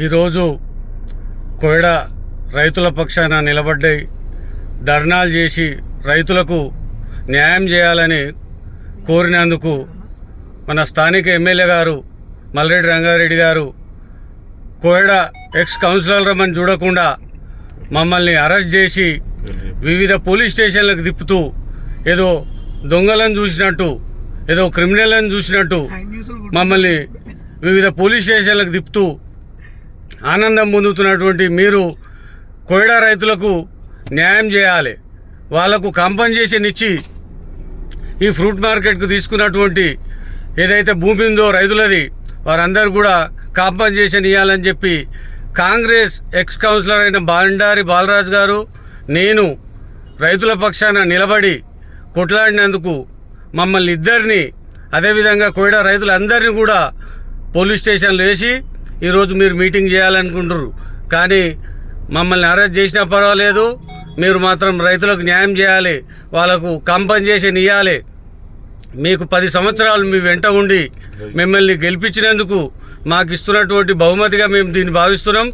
ఈరోజు కోయడ రైతుల పక్షాన నిలబడ్డాయి ధర్నాలు చేసి రైతులకు న్యాయం చేయాలని కోరినందుకు మన స్థానిక ఎమ్మెల్యే గారు మల్రెడ్డి రంగారెడ్డి గారు కోయడ ఎక్స్ కౌన్సిలర్మని చూడకుండా మమ్మల్ని అరెస్ట్ చేసి వివిధ పోలీస్ స్టేషన్లకు తిప్పుతూ ఏదో దొంగలను చూసినట్టు ఏదో క్రిమినల్ని చూసినట్టు మమ్మల్ని వివిధ పోలీస్ స్టేషన్లకు తిప్పుతూ ఆనందం పొందుతున్నటువంటి మీరు కోయడ రైతులకు న్యాయం చేయాలి, వాళ్లకు కాంపన్సేషన్ ఇచ్చి ఈ ఫ్రూట్ మార్కెట్కు తీసుకున్నటువంటి ఏదైతే భూమి ఉందో రైతులది వారందరూ కూడా కాంపన్సేషన్ ఇవ్వాలని చెప్పి కాంగ్రెస్ ఎక్స్ కౌన్సిలర్ అయిన బండారి బాలరాజు గారు నేను రైతుల పక్షాన నిలబడి కొట్లాడినందుకు మమ్మల్ని ఇద్దరిని అదేవిధంగా కోయడ రైతులందరినీ కూడా పోలీస్ స్టేషన్లో వేసి ఈరోజు మీరు మీటింగ్ చేయాలనుకుంటారు. కానీ మమ్మల్ని అరెస్ట్ చేసినా పర్వాలేదు, మీరు మాత్రం రైతులకు న్యాయం చేయాలి, వాళ్ళకు కాంపన్సేషన్ ఇవ్వాలి. మీకు 10 సంవత్సరాలు మీ వెంట ఉండి మిమ్మల్ని గెలిపించినందుకు మాకు ఇస్తున్నటువంటి బహుమతిగా మేము దీన్ని భావిస్తున్నాం.